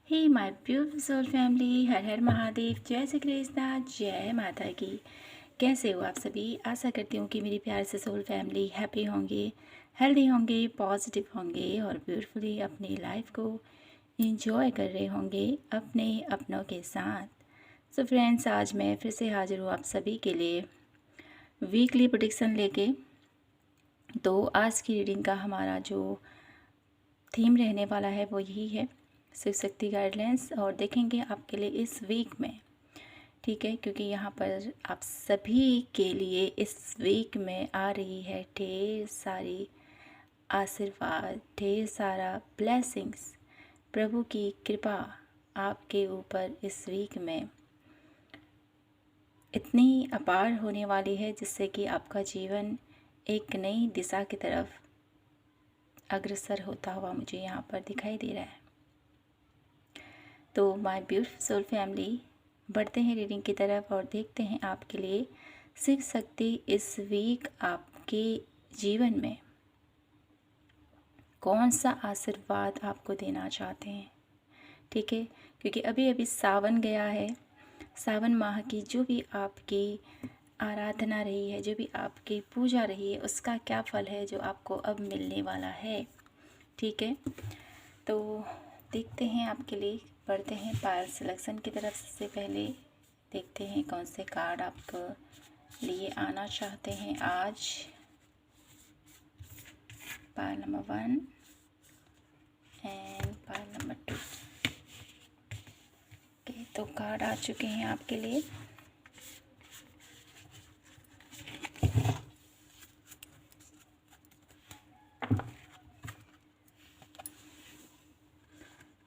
Hey my beautiful soul family, Har Har Mahadev, जय श्री कृष्णा, जय माता की। कैसे हो आप सभी? आशा करती हूँ कि मेरी प्यार से सोल फैमिली हैप्पी होंगे, हेल्दी होंगे, पॉजिटिव होंगे और ब्यूटीफुली अपनी लाइफ को इंजॉय कर रहे होंगे अपने अपनों के साथ। सो फ्रेंड्स, आज मैं फिर से हाजिर हूँ आप सभी के लिए वीकली प्रेडिक्शन लेके। तो आज की रीडिंग का हमारा जो थीम रहने वाला है वो यही है, शिव शक्ति गाइडलाइंस। और देखेंगे आपके लिए इस वीक में, ठीक है, क्योंकि यहाँ पर आप सभी के लिए इस वीक में आ रही है ढेर सारी आशीर्वाद, ढेर सारा ब्लेसिंग्स, प्रभु की कृपा आपके ऊपर इस वीक में इतनी अपार होने वाली है जिससे कि आपका जीवन एक नई दिशा की तरफ अग्रसर होता हुआ मुझे यहाँ पर दिखाई दे रहा है। तो माय ब्यूटीफुल सोल फैमिली, बढ़ते हैं रीडिंग की तरफ और देखते हैं आपके लिए शिव शक्ति इस वीक आपके जीवन में कौन सा आशीर्वाद आपको देना चाहते हैं। ठीक है, क्योंकि अभी अभी सावन गया है। सावन माह की जो भी आपकी आराधना रही है, जो भी आपकी पूजा रही है, उसका क्या फल है जो आपको अब मिलने वाला है। ठीक है, तो देखते हैं आपके लिए, बढ़ते हैं पायल सिलेक्शन की तरफ। सबसे पहले देखते हैं कौन से कार्ड आपके लिए आना चाहते हैं आज। Pile number 1 and pile number 2। Okay, तो कार्ड आ चुके हैं आपके लिए।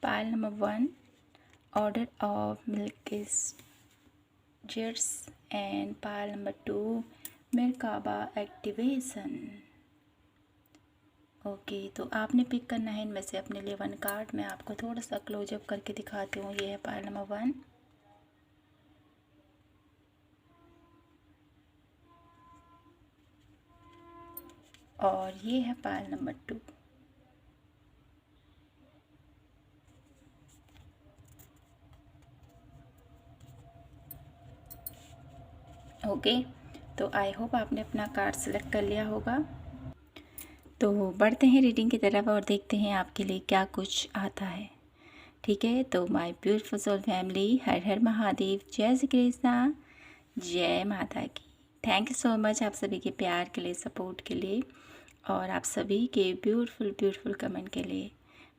Pile number 1, order of Melchizedek and pile number 2, merkaba activation. Okay, तो आपने पिक करना है इनमें से अपने लिए 1 कार्ड। मैं आपको थोड़ा सा क्लोजअप करके दिखाती हूँ। ये है पायल नंबर 1 और ये है पायल नंबर 2। ओके, तो आई होप आपने अपना कार्ड सेलेक्ट कर लिया होगा। तो बढ़ते हैं रीडिंग की तरफ और देखते हैं आपके लिए क्या कुछ आता है। ठीक है, तो my beautiful soul family, Har Har Mahadev, जय श्री कृष्णा, जय माता की। थैंक यू सो मच आप सभी के प्यार के लिए, सपोर्ट के लिए और आप सभी के ब्यूटीफुल कमेंट के लिए।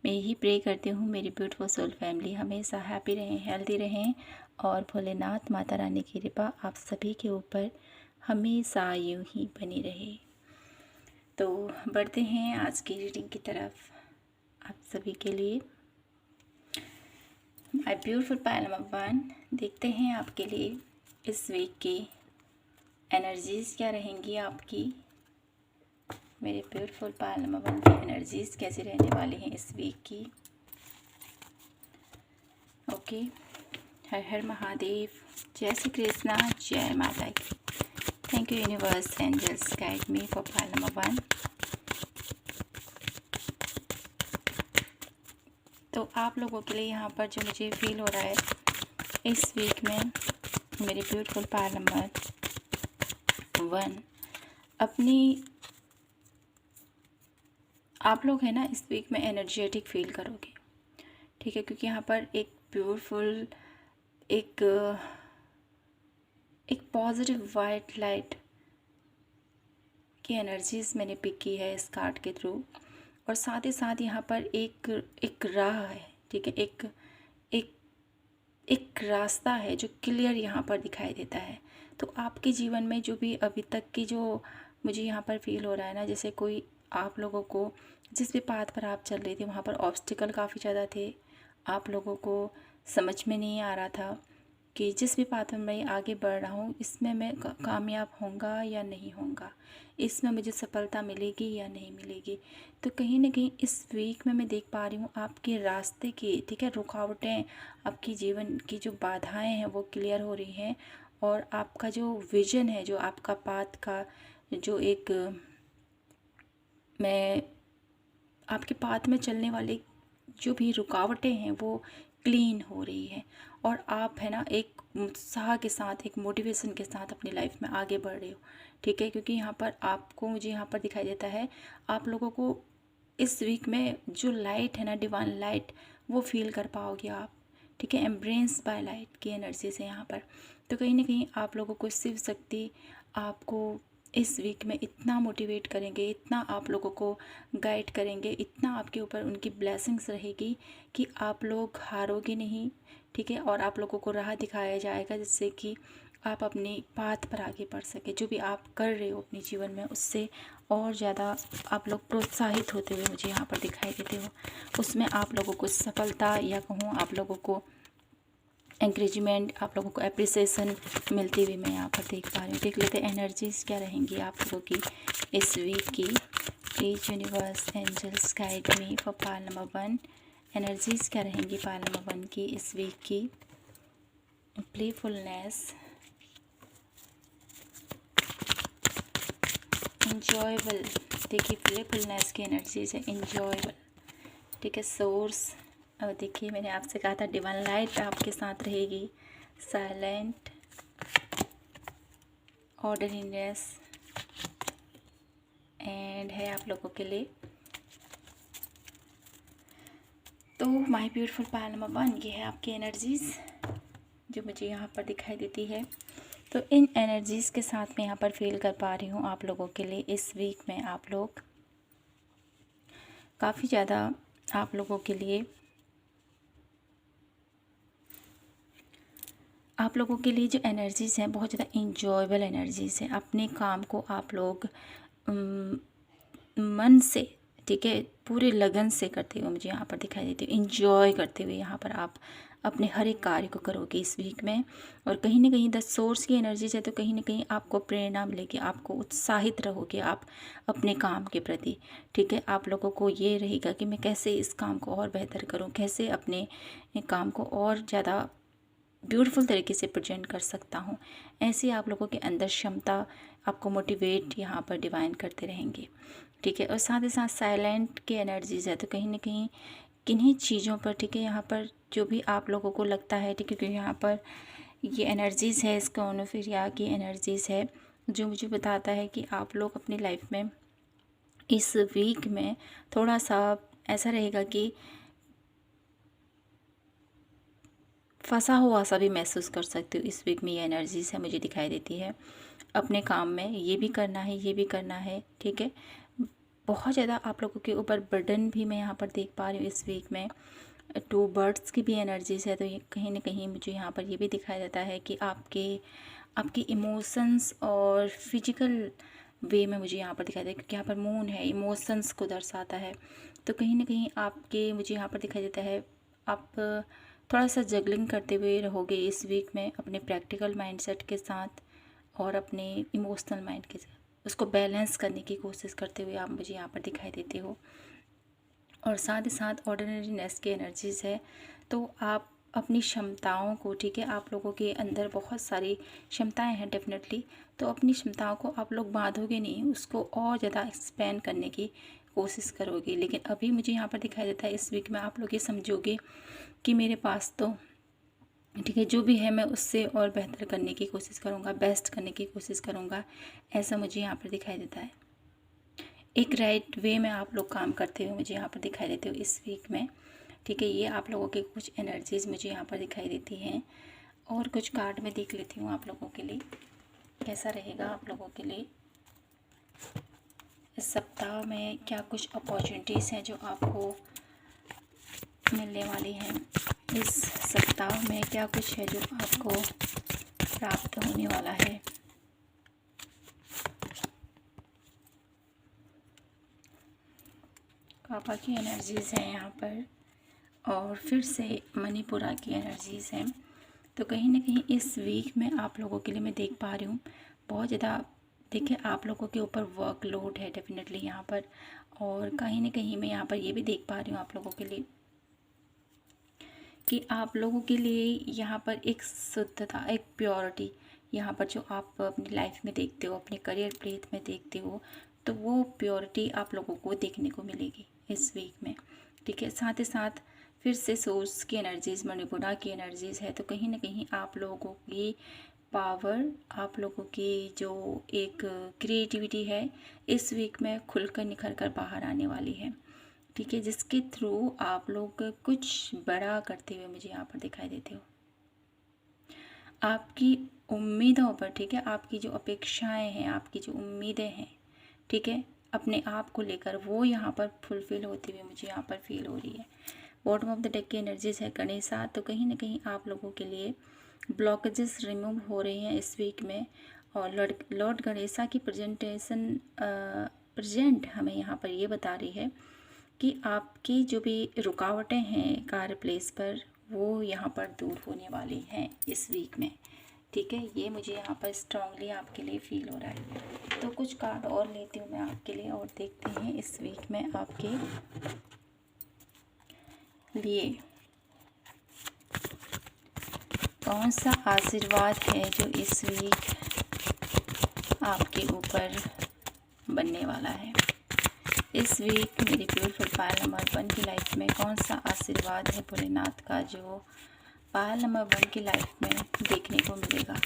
मैं यही प्रे करती हूँ मेरी ब्यूटीफुल सोल फैमिली हमेशा हैप्पी रहें, हेल्दी रहें और भोलेनाथ माता रानी की कृपा आप सभी के ऊपर हमेशा यूं ही बनी रहे। तो बढ़ते हैं आज की रीडिंग की तरफ आप सभी के लिए। माय ब्यूटीफुल पायल नंबर 1, देखते हैं आपके लिए इस वीक की एनर्जीज़ क्या रहेंगी आपकी। मेरे ब्यूटीफुल पायल नंबर 1 की एनर्जीज़ कैसी रहने वाली हैं इस वीक की। ओके, हर हर महादेव, जय श्री कृष्णा, जय माता की। Thank you universe angels, guide me for pile number 1। तो आप लोगों के लिए यहाँ पर जो मुझे फील हो रहा है इस वीक में, मेरे ब्यूटीफुल पायल नंबर 1 अपनी, आप लोग है ना इस वीक में एनर्जेटिक फील करोगे। ठीक है, क्योंकि यहाँ पर एक ब्यूटीफुल एक पॉजिटिव वाइट लाइट की एनर्जीज मैंने पिक की है इस कार्ड के थ्रू। और साथ ही साथ यहाँ पर एक राह है। ठीक है, एक एक रास्ता है जो क्लियर यहाँ पर दिखाई देता है। तो आपके जीवन में जो भी अभी तक की जो मुझे यहाँ पर फील हो रहा है ना, जैसे कोई आप लोगों को जिस भी पाथ पर आप चल रहे थे वहाँ पर ऑब्स्टिकल काफ़ी ज़्यादा थे। आप लोगों को समझ में नहीं आ रहा था कि जिस भी पाथ में मैं आगे बढ़ रहा हूँ इसमें मैं कामयाब होऊंगा या नहीं होऊंगा, इसमें मुझे सफलता मिलेगी या नहीं मिलेगी। तो कहीं ना कहीं इस वीक में मैं देख पा रही हूँ आपके रास्ते की, ठीक है, रुकावटें, आपकी जीवन की जो बाधाएं हैं वो क्लियर हो रही हैं। और आपका जो विजन है, जो आपका पाथ का जो मैं आपके पाथ में चलने वाले जो भी रुकावटें हैं वो क्लीन हो रही है, और आप है ना एक उत्साह के साथ, एक मोटिवेशन के साथ अपनी लाइफ में आगे बढ़ रहे हो। ठीक है, क्योंकि यहाँ पर आपको, मुझे यहाँ पर दिखाई देता है आप लोगों को इस वीक में जो लाइट है ना, डिवाइन लाइट, वो फील कर पाओगे आप। ठीक है, एम्ब्रेस बाय लाइट की एनर्जी से यहाँ पर। तो कहीं ना कहीं आप लोगों को शिव शक्ति आपको इस वीक में इतना मोटिवेट करेंगे, इतना आप लोगों को गाइड करेंगे, इतना आपके ऊपर उनकी ब्लेसिंग्स रहेगी कि आप लोग हारोगे नहीं। ठीक है, और आप लोगों को राह दिखाया जाएगा जिससे कि आप अपने पाथ पर आगे बढ़ सके। जो भी आप कर रहे हो अपने जीवन में, उससे और ज़्यादा आप लोग प्रोत्साहित होते हुए मुझे यहाँ पर दिखाई देते हो। उसमें आप लोगों को सफलता, या कहूँ आप लोगों को एंकरेजमेंट, आप लोगों को एप्रिसिएशन मिलती हुई मैं यहाँ पर देख पा रही हूँ। देख लेते हैं एनर्जीज क्या रहेंगी आप लोगों की इस वीक की। Please universe angels guide me for pile number 1। Energies क्या रहेंगी पाल नंबर 1 की इस वीक की। प्लेफुलनेस, इंजॉयबल, देखिए प्लेफुलनेस की एनर्जीज है, इंजॉयबल। ठीक है, सोर्स, अब देखिए मैंने आपसे कहा था डिवाइन लाइट आपके साथ रहेगी। साइलेंट, ऑर्डरीनेस, एंड है आप लोगों के लिए। तो माय ब्यूटीफुल पायल नंबर 1, ये है आपकी एनर्जीज़ जो मुझे यहाँ पर दिखाई देती है। तो इन एनर्जीज़ के साथ मैं यहाँ पर फील कर पा रही हूँ आप लोगों के लिए इस वीक में आप लोग काफ़ी ज़्यादा, आप लोगों के लिए, आप लोगों के लिए जो एनर्जीज़ हैं बहुत ज़्यादा इंजॉयबल एनर्जीज़ हैं। अपने काम को आप लोग मन से, ठीक है, पूरे लगन से करते हुए मुझे यहाँ पर दिखाई देती है। इंजॉय करते हुए यहाँ पर आप अपने हर एक कार्य को करोगे इस वीक में। और कहीं ना कहीं 10 सोर्स की एनर्जी है, तो कहीं ना कहीं आपको प्रेरणा मिलेगी, आपको उत्साहित रहोगे आप अपने काम के प्रति। ठीक है, आप लोगों को ये रहेगा कि मैं कैसे इस काम को और बेहतर करूँ, कैसे अपने काम को और ज़्यादा ब्यूटीफुल तरीके से प्रेजेंट कर सकता हूँ। ऐसे आप लोगों के अंदर क्षमता आपको मोटिवेट यहाँ पर डिवाइन करते रहेंगे। ठीक है, और साथ ही साथ साइलेंट की एनर्जीज है, तो कहीं ना कहीं किन्हीं चीज़ों पर, ठीक है, यहाँ पर जो भी आप लोगों को लगता है, ठीक है, क्योंकि यहाँ पर ये एनर्जीज़ है, स्कॉनोफिरिया की एनर्जीज़ है, जो मुझे बताता है कि आप लोग अपनी लाइफ में इस वीक में थोड़ा सा ऐसा रहेगा कि फंसा हुआ सा भी महसूस कर सकते हो। इस वीक में ये एनर्जीज़ है मुझे दिखाई देती है। अपने काम में ये भी करना है, ये भी करना है। ठीक है, बहुत ज़्यादा आप लोगों के ऊपर बर्डन भी मैं यहाँ पर देख पा रही हूँ इस वीक में। 2 बर्ड्स की भी एनर्जीज़ है, तो ये कहीं ना कहीं मुझे यहाँ पर ये भी दिखाई देता है कि आपके इमोशंस और फिजिकल वे में मुझे यहाँ पर दिखाई देता है, क्योंकि यहाँ पर मून है, इमोशंस को दर्शाता है। तो कहीं ना कहीं आपके, मुझे यहाँ पर दिखाई देता है, आप थोड़ा सा जगलिंग करते हुए रहोगे इस वीक में अपने प्रैक्टिकल माइंडसेट के साथ और अपने इमोशनल माइंड के साथ, उसको बैलेंस करने की कोशिश करते हुए आप मुझे यहाँ पर दिखाई देते हो। और साथ ही साथ ऑर्डिनरीनेस की एनर्जीज़ है, तो आप अपनी क्षमताओं को, ठीक है, आप लोगों के अंदर बहुत सारी क्षमताएं हैं डेफिनेटली, तो अपनी क्षमताओं को आप लोग बांधोगे नहीं, उसको और ज़्यादा एक्सपेंड करने की कोशिश करोगे। लेकिन अभी मुझे यहाँ पर दिखाई देता है इस वीक में आप लोग ये समझोगे कि मेरे पास तो, ठीक है, जो भी है मैं उससे और बेहतर करने की कोशिश करूँगा, बेस्ट करने की कोशिश करूँगा, ऐसा मुझे यहाँ पर दिखाई देता है। एक राइट वे में आप लोग काम करते हुए मुझे यहाँ पर दिखाई देते हो इस वीक में। ठीक है, ये आप लोगों के कुछ एनर्जीज़ मुझे यहाँ पर दिखाई देती हैं। और कुछ कार्ड में देख लेती हूँ आप लोगों के लिए कैसा रहेगा आप लोगों के लिए इस सप्ताह में। क्या कुछ अपॉर्चुनिटीज़ हैं जो आपको मिलने वाली हैं इस सप्ताह में, क्या कुछ है जो आपको प्राप्त होने वाला है। पापा की एनर्जीज़ हैं यहाँ पर, और फिर से मणिपुरा की एनर्जीज़ हैं। तो कहीं ना कहीं इस वीक में आप लोगों के लिए मैं देख पा रही हूँ बहुत ज़्यादा, देखिए आप लोगों के ऊपर वर्कलोड है डेफिनेटली यहाँ पर। और कहीं ना कहीं मैं यहाँ पर ये भी देख पा रही हूँ आप लोगों के लिए कि आप लोगों के लिए यहाँ पर एक शुद्धता, एक प्योरिटी यहाँ पर जो आप अपनी लाइफ में देखते हो, अपने करियर प्लेथ में देखते हो, तो वो प्योरिटी आप लोगों को देखने को मिलेगी इस वीक में। ठीक है, साथ ही साथ फिर से सोर्स की एनर्जीज़, मणिपुरा की एनर्जीज़ है। तो कहीं ना कहीं आप लोगों की पावर, आप लोगों की जो एक क्रिएटिविटी है इस वीक में खुलकर निखर कर बाहर आने वाली है, ठीक है, जिसके थ्रू आप लोग कुछ बड़ा करते हुए मुझे यहाँ पर दिखाई देते हो। आपकी उम्मीदों पर, ठीक है, आपकी जो अपेक्षाएं हैं, आपकी जो उम्मीदें हैं, ठीक है, अपने आप को लेकर, वो यहाँ पर फुलफिल होती हुई मुझे यहाँ पर फील हो रही है। बॉटम ऑफ द डेक की एनर्जीज है गणेशा। तो कहीं ना कहीं आप लोगों के लिए ब्लॉकेजेस रिमूव हो रहे हैं इस वीक में। और लॉर्ड गणेशा की प्रेजेंट हमें यहाँ पर ये बता रही है कि आपकी जो भी रुकावटें हैं कार्य प्लेस पर, वो यहाँ पर दूर होने वाली हैं इस वीक में, ठीक है। ये मुझे यहाँ पर स्ट्रांगली आपके लिए फील हो रहा है। तो कुछ कार्ड और लेती हूँ मैं आपके लिए और देखते हैं इस वीक में आपके लिए कौन सा आशीर्वाद है जो इस वीक आपके ऊपर बनने वाला है। इस वीक मेरी ब्यूटीफुल पायल नंबर 1 की लाइफ में कौन सा आशीर्वाद है भोलेनाथ का जो पायल नंबर 1 की लाइफ में देखने को मिलेगा।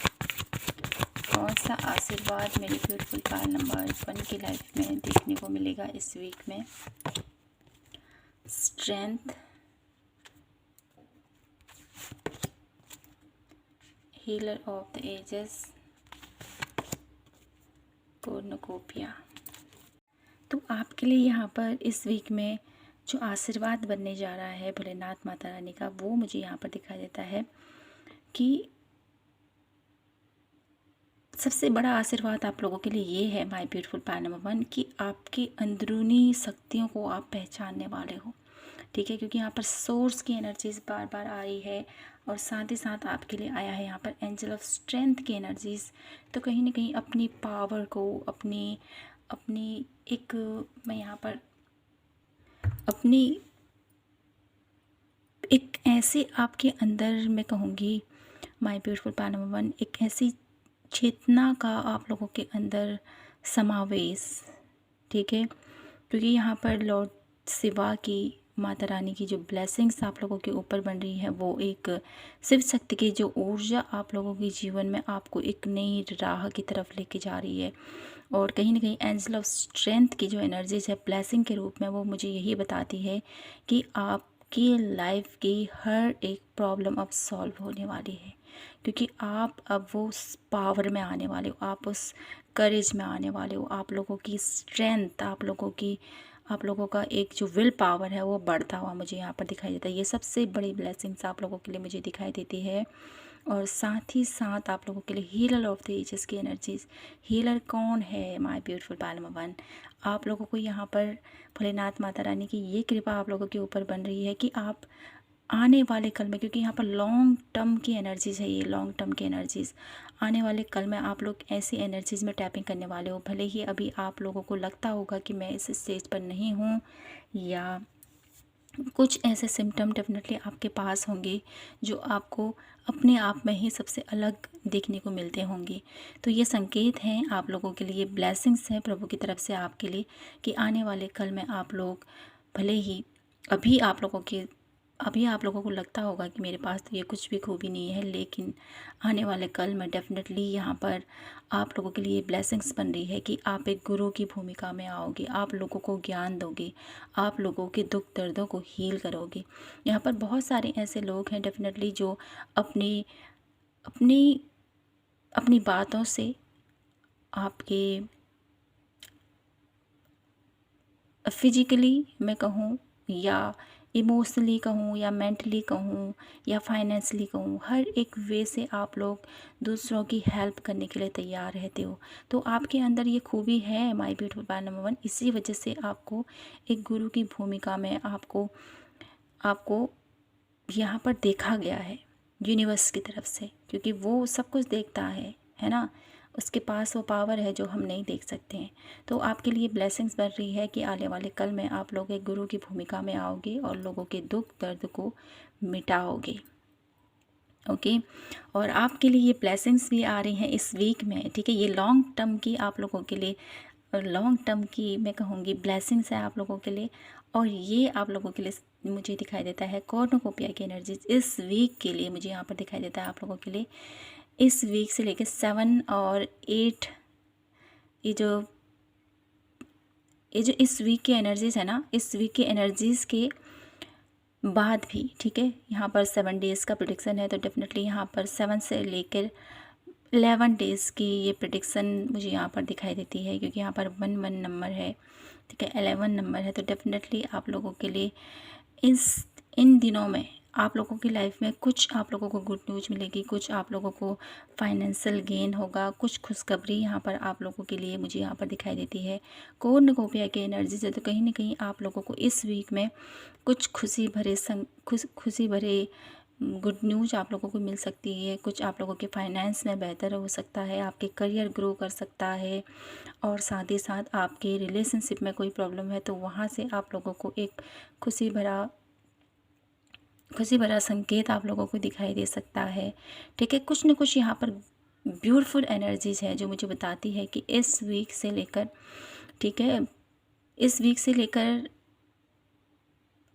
कौन सा आशीर्वाद मेरी ब्यूटीफुल पायल नंबर 1 की लाइफ में देखने को मिलेगा इस वीक में। Strength, healer of the ages, cornucopia. तो आपके लिए यहाँ पर इस वीक में जो आशीर्वाद बनने जा रहा है भोलेनाथ माता रानी का, वो मुझे यहाँ पर दिखाई देता है कि सबसे बड़ा आशीर्वाद आप लोगों के लिए ये है माय ब्यूटीफुल पायल नंबर 1 कि आपकी अंदरूनी शक्तियों को आप पहचानने वाले हो, ठीक है, क्योंकि यहाँ पर सोर्स की एनर्जीज बार बार आ रही है और साथ ही साथ आपके लिए आया है यहाँ पर एंजल ऑफ स्ट्रेंथ की एनर्जीज। तो कहीं ना कहीं अपनी पावर को, अपनी अपनी एक, मैं यहाँ पर अपनी एक ऐसे आपके अंदर मैं कहूँगी माय ब्यूटीफुल पायल नंबर 1, एक ऐसी चेतना का आप लोगों के अंदर समावेश, ठीक है, क्योंकि यहाँ पर लॉर्ड शिवा की, माता रानी की जो ब्लेसिंग्स आप लोगों के ऊपर बन रही है, वो एक शिव शक्ति की जो ऊर्जा आप लोगों के जीवन में आपको एक नई राह की तरफ लेके जा रही है। और कहीं ना कहीं एंजल ऑफ स्ट्रेंथ की जो एनर्जीज है ब्लेसिंग के रूप में, वो मुझे यही बताती है कि आपकी लाइफ की हर एक प्रॉब्लम अब सॉल्व होने वाली है, क्योंकि आप अब वो पावर में आने वाले हो, आप उस करेज में आने वाले हो, आप लोगों की स्ट्रेंथ, आप लोगों का एक जो विल पावर है वो बढ़ता हुआ मुझे यहाँ पर दिखाई देता है। ये सबसे बड़ी ब्लेसिंग्स आप लोगों के लिए मुझे दिखाई देती है। और साथ ही साथ आप लोगों के लिए हीलर ऑफ द एजेस की एनर्जीज। हीलर कौन है माय ब्यूटीफुल पायल नंबर 1? आप लोगों को यहाँ पर भोलेनाथ माता रानी की ये कृपा आप लोगों के ऊपर बन रही है कि आप आने वाले कल में, क्योंकि यहाँ पर लॉन्ग टर्म की एनर्जीज़ है, ये लॉन्ग टर्म की एनर्जीज़, आने वाले कल में आप लोग ऐसी एनर्जीज़ में टैपिंग करने वाले हो। भले ही अभी आप लोगों को लगता होगा कि मैं इस स्टेज पर नहीं हूँ, या कुछ ऐसे सिम्टम डेफिनेटली आपके पास होंगे जो आपको अपने आप में ही सबसे अलग देखने को मिलते होंगे। तो ये संकेत हैं आप लोगों के लिए, ब्लेसिंग्स हैं प्रभु की तरफ से आपके लिए कि आने वाले कल में आप लोग, भले ही अभी आप लोगों को लगता होगा कि मेरे पास तो ये कुछ भी खूबी नहीं है, लेकिन आने वाले कल में डेफिनेटली यहाँ पर आप लोगों के लिए ब्लेसिंग्स बन रही है कि आप एक गुरु की भूमिका में आओगे, आप लोगों को ज्ञान दोगे, आप लोगों के दुख दर्दों को हील करोगे। यहाँ पर बहुत सारे ऐसे लोग हैं डेफिनेटली जो अपनी अपनी अपनी बातों से आपके फिजिकली मैं कहूँ, या इमोशनली कहूँ, या मेंटली कहूँ, या फाइनेंशली कहूँ, हर एक वे से आप लोग दूसरों की हेल्प करने के लिए तैयार रहते हो। तो आपके अंदर ये खूबी है माय ब्यूटीफुल पायल नंबर 1, इसी वजह से आपको एक गुरु की भूमिका में आपको यहाँ पर देखा गया है यूनिवर्स की तरफ से, क्योंकि वो सब कुछ देखता है ना, उसके पास वो पावर है जो हम नहीं देख सकते हैं। तो आपके लिए ब्लेसिंग्स बढ़ रही है कि आने वाले कल में आप लोग एक गुरु की भूमिका में आओगे और लोगों के दुख दर्द को मिटाओगे, ओके। और आपके लिए ये ब्लेसिंग्स भी आ रही हैं इस वीक में, ठीक है। ये लॉन्ग टर्म की आप लोगों के लिए, लॉन्ग टर्म की मैं कहूँगी ब्लेसिंग्स है आप लोगों के लिए, और ये आप लोगों के लिए मुझे दिखाई देता है कॉर्नुकोपिया की एनर्जीज इस वीक के लिए मुझे यहाँ पर दिखाई देता है आप लोगों के लिए। इस वीक से लेकर 7 और 8 ये जो इस वीक की एनर्जीज़ है ना, इस वीक की एनर्जीज़ के बाद भी, ठीक है, यहाँ पर 7 डेज़ का प्रेडिक्शन है, तो डेफिनेटली यहाँ पर 7 से लेकर 11 डेज़ की ये प्रेडिक्शन मुझे यहाँ पर दिखाई देती है, क्योंकि यहाँ पर 1 नंबर है, ठीक है, 11 नंबर है। तो डेफिनेटली आप लोगों के लिए इन दिनों में आप लोगों की लाइफ में कुछ आप लोगों को गुड न्यूज़ मिलेगी, कुछ आप लोगों को फाइनेंशियल गेन होगा, कुछ खुशखबरी यहाँ पर आप लोगों के लिए मुझे यहाँ पर दिखाई देती है। कॉर्नुकोपिया की एनर्जी से तो कहीं ना कहीं आप लोगों को इस वीक में कुछ खुशी भरे गुड न्यूज़ आप लोगों को मिल सकती है। कुछ आप लोगों के फाइनेंस में बेहतर हो सकता है, आपके करियर ग्रो कर सकता है, और साथ ही साथ आपके रिलेशनशिप में कोई प्रॉब्लम है तो वहाँ से आप लोगों को एक खुशी भरा संकेत आप लोगों को दिखाई दे सकता है, ठीक है। कुछ न कुछ यहाँ पर ब्यूटीफुल एनर्जीज़ है जो मुझे बताती है कि इस वीक से लेकर, ठीक है, इस वीक से लेकर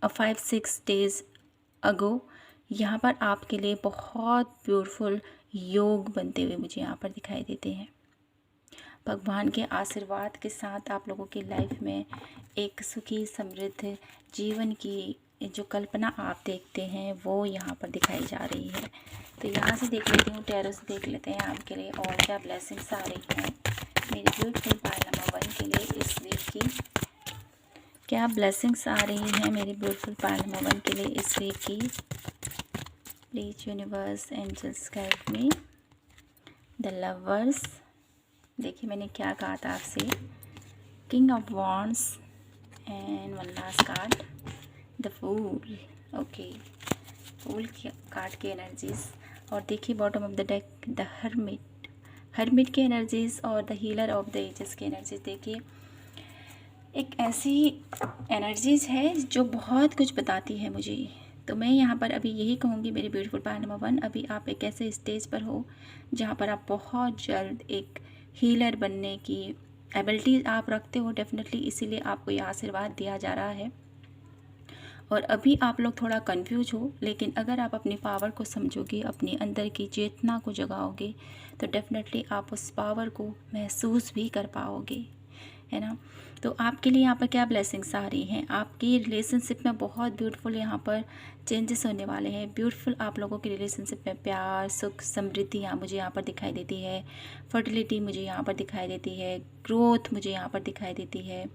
5-6 डेज़ अगो यहाँ पर आपके लिए बहुत ब्यूटीफुल योग बनते हुए मुझे यहाँ पर दिखाई देते हैं। भगवान के आशीर्वाद के साथ आप लोगों की लाइफ में एक सुखी समृद्ध जीवन की जो कल्पना आप देखते हैं वो यहाँ पर दिखाई जा रही है। तो यहाँ से देख लेती हूँ, टैरो से देख लेते हैं आपके लिए और क्या ब्लेसिंग्स आ रही हैं मेरे ब्यूटीफुल पाइल नंबर 1 के लिए इस वीक की। क्या ब्लेसिंग्स आ रही हैं मेरे ब्यूटीफुल पाइल नंबर 1 के लिए इस वीक की। Please universe angels guide me. The lovers, देखिए मैंने क्या कहा था आपसे, king of wands and one last card the fool. Okay, fool की कार्ड की एनर्जीज, और देखिए bottom of the deck the hermit की एनर्जीज और the healer of the ages की एनर्जीज। देखिए एक ऐसी एनर्जीज है जो बहुत कुछ बताती है मुझे। तो मैं यहाँ पर अभी यही कहूँगी मेरे ब्यूटीफुल पाइल नंबर 1, अभी आप एक ऐसे स्टेज पर हो जहाँ पर आप बहुत जल्द एक हीलर बनने की एबिलिटी आप रखते हो डेफिनेटली, इसीलिए आपको ये आशीर्वाद दिया जा रहा है। और अभी आप लोग थोड़ा कंफ्यूज हो, लेकिन अगर आप अपनी पावर को समझोगे, अपनी अंदर की चेतना को जगाओगे, तो डेफिनेटली आप उस पावर को महसूस भी कर पाओगे, है ना। तो आपके लिए यहाँ पर क्या ब्लेसिंग्स आ रही हैं, आपकी रिलेशनशिप में बहुत ब्यूटीफुल यहाँ पर चेंजेस होने वाले हैं। ब्यूटीफुल आप लोगों की रिलेशनशिप में प्यार, सुख, समृद्धि यहाँ मुझे यहाँ पर दिखाई देती है। फर्टिलिटी मुझे यहाँ पर दिखाई देती है। ग्रोथ मुझे यहाँ पर दिखाई देती है,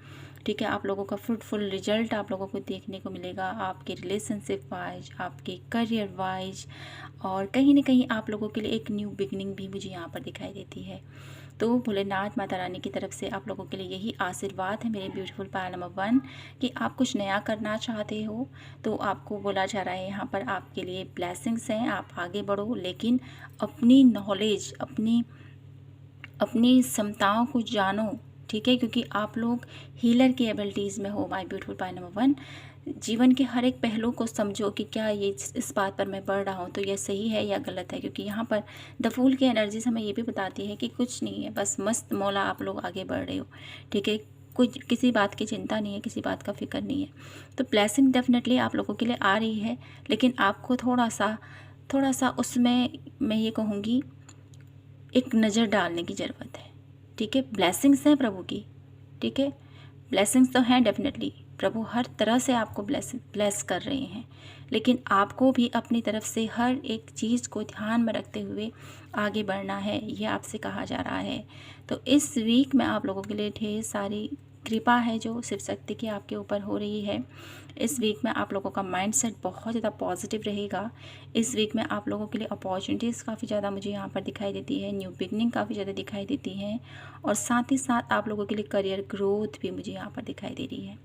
ठीक है। आप लोगों का फ्रूटफुल रिजल्ट आप लोगों को देखने को मिलेगा आपके रिलेशनशिप वाइज, आपके करियर वाइज, और कहीं ना कहीं आप लोगों के लिए एक न्यू बिगनिंग भी मुझे यहाँ पर दिखाई देती है। तो भोलेनाथ माता रानी की तरफ से आप लोगों के लिए यही आशीर्वाद है मेरे ब्यूटीफुल पाइल नंबर 1 कि आप कुछ नया करना चाहते हो तो आपको बोला जा रहा है यहाँ पर आपके लिए ब्लेसिंग्स हैं, आप आगे बढ़ो, लेकिन अपनी नॉलेज, अपनी क्षमताओं को जानो, ठीक है, क्योंकि आप लोग हीलर की एबिलिटीज़ में हो माय ब्यूटीफुल पाइल नंबर 1। जीवन के हर एक पहलू को समझो कि क्या ये इस बात पर मैं बढ़ रहा हूँ तो यह सही है या गलत है, क्योंकि यहाँ पर द फूल की एनर्जीज हमें ये भी बताती है कि कुछ नहीं है, बस मस्त मौला आप लोग आगे बढ़ रहे हो, ठीक है। कुछ किसी बात की चिंता नहीं है, किसी बात का फिक्र नहीं है। तो ब्लेसिंग डेफिनेटली आप लोगों के लिए आ रही है, लेकिन आपको थोड़ा सा उसमें मैं ये कहूँगी एक नज़र डालने की ज़रूरत है, ठीक है। ब्लेसिंग्स हैं प्रभु की, ठीक है, ब्लेसिंग्स तो हैं डेफिनेटली, प्रभु हर तरह से आपको ब्लेस कर रहे हैं, लेकिन आपको भी अपनी तरफ से हर एक चीज़ को ध्यान में रखते हुए आगे बढ़ना है, ये आपसे कहा जा रहा है। तो इस वीक में आप लोगों के लिए ढेर सारी कृपा है जो शिव शक्ति की आपके ऊपर हो रही है। इस वीक में आप लोगों का माइंडसेट बहुत ज़्यादा पॉजिटिव रहेगा। इस वीक में आप लोगों के लिए अपॉर्चुनिटीज़ काफ़ी ज़्यादा मुझे यहाँ पर दिखाई देती है, न्यू बिगनिंग काफ़ी ज़्यादा दिखाई देती है, और साथ ही साथ आप लोगों के लिए करियर ग्रोथ भी मुझे यहाँ पर दिखाई दे रही है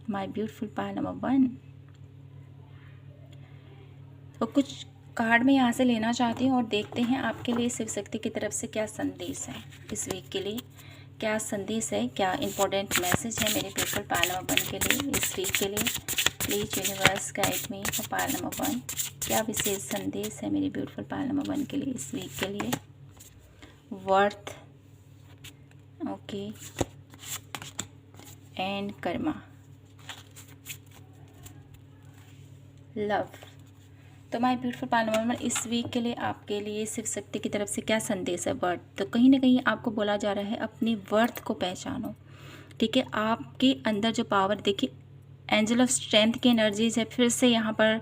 माय ब्यूटीफुल पाइल नंबर 1। तो कुछ कार्ड में यहाँ से लेना चाहती हूँ और देखते हैं आपके लिए शिव शक्ति की तरफ से क्या संदेश है इस वीक के लिए, क्या संदेश है, क्या इंपॉर्टेंट मैसेज है मेरे ब्यूटीफुल पाइल नंबर 1 के लिए इस वीक के लिए। Please universe guide me for pile number 1, क्या विशेष संदेश है मेरे ब्यूटीफुल पाइल नंबर 1 के लिए इस वीक के लिए। Worth, okay, and Karma. Love. तो माय ब्यूटीफुल पाल नंबर 1, इस वीक के लिए आपके लिए शिव शक्ति की तरफ से क्या संदेश है? वर्थ। तो कहीं ना कहीं आपको बोला जा रहा है अपनी वर्थ को पहचानो, ठीक है। आपके अंदर जो पावर, देखिए एंजल ऑफ स्ट्रेंथ की एनर्जीज है, फिर से यहाँ पर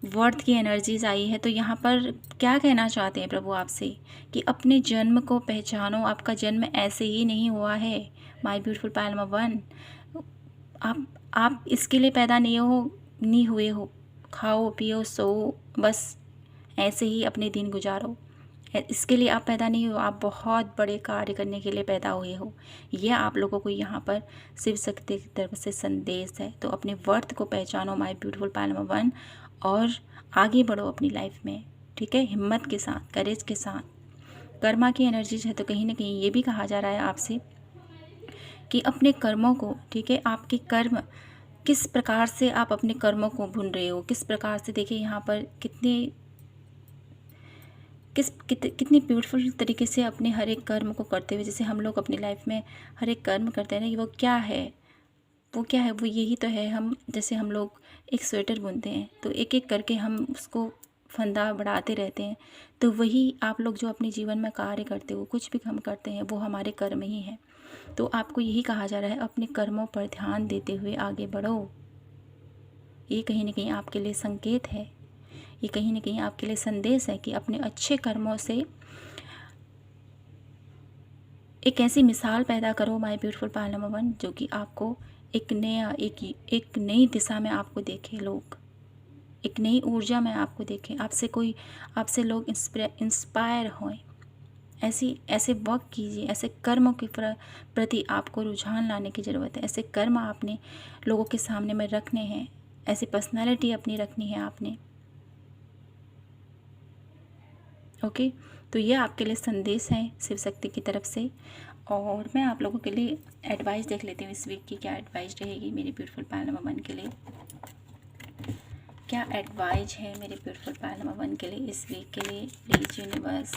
वर्थ की एनर्जीज आई है। तो यहाँ पर क्या कहना चाहते हैं प्रभु आपसे कि अपने जन्म को पहचानो। आपका जन्म ऐसे ही नहीं हुआ है माय ब्यूटीफुल पायल नंबर 1। आप इसके लिए पैदा नहीं हुए हो खाओ पियो सो बस ऐसे ही अपने दिन गुजारो, इसके लिए आप पैदा नहीं हो। आप बहुत बड़े कार्य करने के लिए पैदा हुए हो। यह आप लोगों को यहाँ पर शिव शक्ति की तरफ से संदेश है। तो अपने वर्थ को पहचानो माय ब्यूटीफुल पायल नंबर 1 और आगे बढ़ो अपनी लाइफ में, ठीक है, हिम्मत के साथ, करेज के साथ। कर्मा की एनर्जीज है, तो कहीं ना कहीं ये भी कहा जा रहा है आपसे कि अपने कर्मों को, ठीक है, आपके कर्म किस प्रकार से आप अपने कर्मों को भून रहे हो, किस प्रकार से, देखिए यहाँ पर कितनी ब्यूटीफुल तरीके से अपने हर एक कर्म को करते हुए, जैसे हम लोग अपनी लाइफ में हर एक कर्म करते हैं ना, वो क्या है, वो यही तो है। हम जैसे हम लोग एक स्वेटर बुनते हैं तो एक एक करके हम उसको फंदा बढ़ाते रहते हैं। तो वही आप लोग जो अपने जीवन में कार्य करते हो, कुछ भी हम करते हैं, वो हमारे कर्म ही हैं। तो आपको यही कहा जा रहा है अपने कर्मों पर ध्यान देते हुए आगे बढ़ो। ये कहीं ना कहीं आपके लिए संकेत है, ये कहीं ना कहीं आपके लिए संदेश है कि अपने अच्छे कर्मों से एक ऐसी मिसाल पैदा करो माय ब्यूटीफुल पायल नंबर 1, जो कि आपको एक नई दिशा में आपको देखे लोग, एक नई ऊर्जा में आपको देखें, आपसे लोग इंस्पायर हों। ऐसे वर्क कीजिए, ऐसे कर्मों के प्रति आपको रुझान लाने की ज़रूरत है। ऐसे कर्म आपने लोगों के सामने में रखने हैं, ऐसी पर्सनालिटी अपनी रखनी है आपने। ओके, तो ये आपके लिए संदेश है शिव शक्ति की तरफ से। और मैं आप लोगों के लिए एडवाइस देख लेती हूँ इस वीक की क्या एडवाइस रहेगी मेरी ब्यूटीफुल पायल नंबर 1 के लिए। क्या एडवाइस है मेरे ब्यूटीफुल पायल नंबर 1 के लिए इस वीक के लिए? Please universe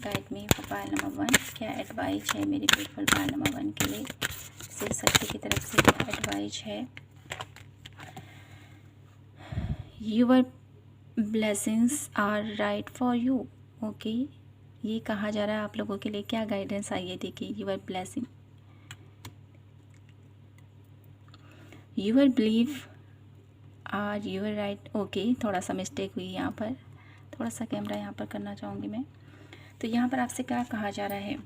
guide me for pile number 1। क्या एडवाइस है मेरी ब्यूटीफुल पायल नंबर 1 के लिए शिव शक्ति की तरफ से? क्या एडवाइस है? Your blessings are right for you. Okay, ये कहा जा रहा है आप लोगों के लिए। क्या गाइडेंस आई है? देखिए, your blessing, your believe are your right. Okay, थोड़ा सा मिस्टेक हुई यहाँ पर, थोड़ा सा कैमरा यहाँ पर करना चाहूँगी मैं। तो यहाँ पर आपसे क्या कहा जा रहा है?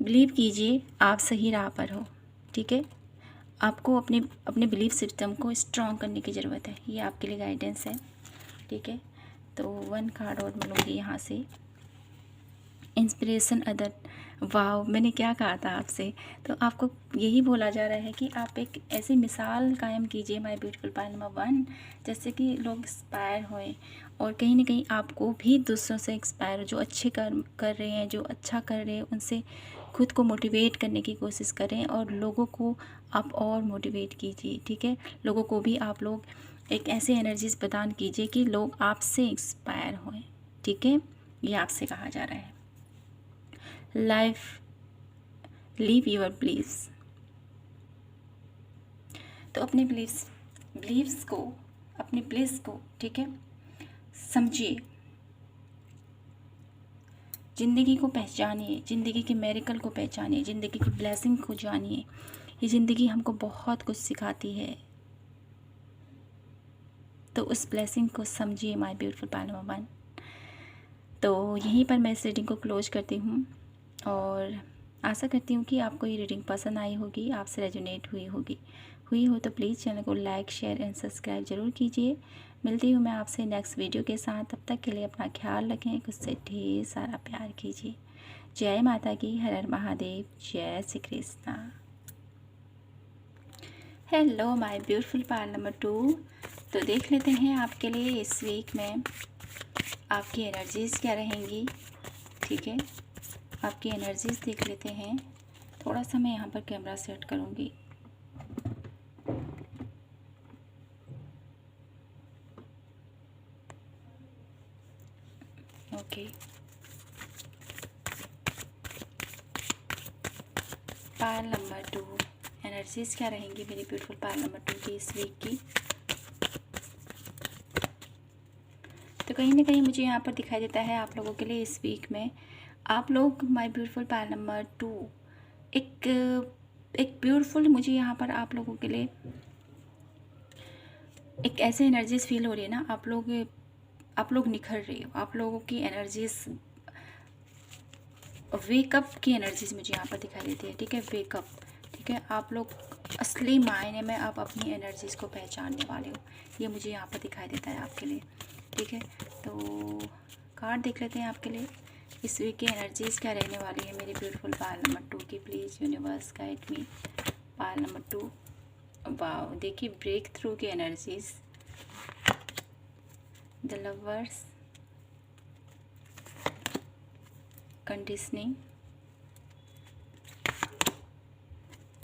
बिलीव कीजिए आप सही राह पर हो, ठीक है। आपको अपने बिलीफ सिस्टम को स्ट्रॉन्ग करने की ज़रूरत है। ये आपके लिए गाइडेंस है, ठीक है। तो 1 कार्ड और मिलूँगी यहाँ से, इंस्पिरेशन अदर। वाव, मैंने क्या कहा था आपसे? तो आपको यही बोला जा रहा है कि आप एक ऐसी मिसाल कायम कीजिए माय ब्यूटीफुल पायल नंबर 1, जैसे कि लोग इंस्पायर होएं और कहीं ना कहीं आपको भी दूसरों से इंस्पायर, जो अच्छे कर्म कर रहे हैं, जो अच्छा कर रहे हैं, उनसे खुद को मोटिवेट करने की कोशिश करें और लोगों को आप और मोटिवेट कीजिए, ठीक है। लोगों को भी आप लोग एक ऐसे एनर्जीज प्रदान कीजिए कि लोग आपसे इंस्पायर होएं, ठीक है। ये आपसे कहा जा रहा है। Life leave your believes. तो अपने बिलीव्स को, अपने प्लेस को, ठीक है, समझिए, ज़िंदगी को पहचानिए, ज़िंदगी के मेरिकल को पहचानिए, ज़िंदगी की ब्लेसिंग को जानिए। ये ज़िंदगी हमको बहुत कुछ सिखाती है, तो उस ब्लेसिंग को समझिए माय ब्यूटीफुल पायल नंबर 1। तो यहीं पर मैं इस रीडिंग को क्लोज करती हूँ और आशा करती हूँ कि आपको ये रीडिंग पसंद आई होगी, आपसे रेजोनेट हुई हो तो प्लीज़ चैनल को लाइक शेयर एंड सब्सक्राइब ज़रूर कीजिए। मिलती हूँ मैं आपसे नेक्स्ट वीडियो के साथ। तब तक के लिए अपना ख्याल रखें, खुद से ढेर सारा प्यार कीजिए। जय माता की, हर हर महादेव, जय Shri Krishna. Hello my beautiful pile number 2। तो देख लेते हैं आपके लिए इस वीक में आपकी एनर्जीज़ क्या रहेंगी, ठीक है। आपकी एनर्जीज़ देख लेते हैं। थोड़ा सा मैं यहाँ पर कैमरा सेट करूँगी। ओके, पायल नंबर 2 एनर्जीज़ क्या रहेंगी मेरी ब्यूटीफुल पायल नंबर 2 की इस वीक की? तो कहीं ना कहीं मुझे यहाँ पर दिखाई देता है आप लोगों के लिए इस वीक में आप लोग माय ब्यूटीफुल पायल नंबर 2 एक एक ब्यूटीफुल मुझे यहाँ पर आप लोगों के लिए एक ऐसे एनर्जीज फील हो रही है ना, आप लोग निखर रहे हो, आप लोगों की एनर्जीज वेकअप की एनर्जीज मुझे यहाँ पर दिखाई देती है। ठीक है, वेकअप। ठीक है, आप लोग असली मायने में आप अपनी एनर्जीज को पहचानने वाले हो, ये मुझे यहाँ पर दिखाई देता है आपके लिए। ठीक है, तो कार्ड देख लेते हैं आपके लिए इस वीक की एनर्जीज क्या रहने वाली है मेरे ब्यूटीफुल पायल नंबर 2 की। Please universe guide me. Pile number 2, वाह, देखिए ब्रेक थ्रू की energies, the lovers, conditioning,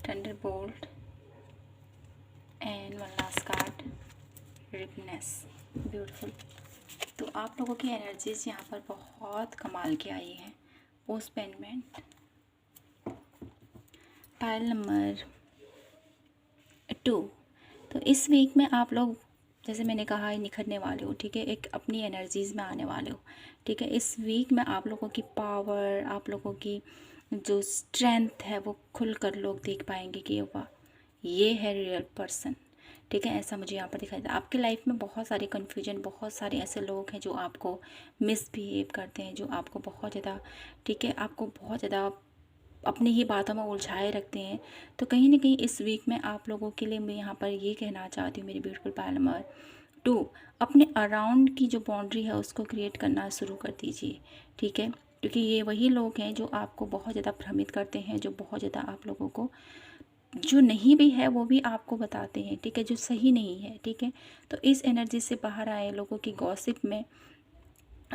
thunderbolt and one last card, ripeness. Beautiful. तो आप लोगों की एनर्जीज यहाँ पर बहुत कमाल की आई हैं। पोस्टपोनमेंट, पायल नंबर 2। तो इस वीक में आप लोग, जैसे मैंने कहा, निखरने वाले हो। ठीक है, एक अपनी एनर्जीज़ में आने वाले हो। ठीक है, इस वीक में आप लोगों की पावर, आप लोगों की जो स्ट्रेंथ है वो खुल कर लोग देख पाएंगे कि वाह, ये है रियल पर्सन। ठीक है, ऐसा मुझे यहाँ पर दिखाई देता है। आपकी लाइफ में बहुत सारे कन्फ्यूजन, बहुत सारे ऐसे लोग हैं जो आपको मिसबिहेव करते हैं, जो आपको बहुत ज़्यादा, ठीक है, आपको बहुत ज़्यादा अपनी ही बातों में उलझाए रखते हैं। तो कहीं ना कहीं इस वीक में आप लोगों के लिए मैं यहाँ पर ये कहना चाहती हूँ मेरी ब्यूटीफुल पायल नंबर 2, अपने अराउंड की जो बाउंड्री है उसको क्रिएट करना शुरू कर दीजिए। ठीक है, क्योंकि ये वही लोग हैं जो आपको बहुत ज़्यादा भ्रमित करते हैं, जो बहुत ज़्यादा आप लोगों को, जो नहीं भी है वो भी आपको बताते हैं। ठीक है, जो सही नहीं है। ठीक है, तो इस एनर्जी से बाहर आए, लोगों की गॉसिप में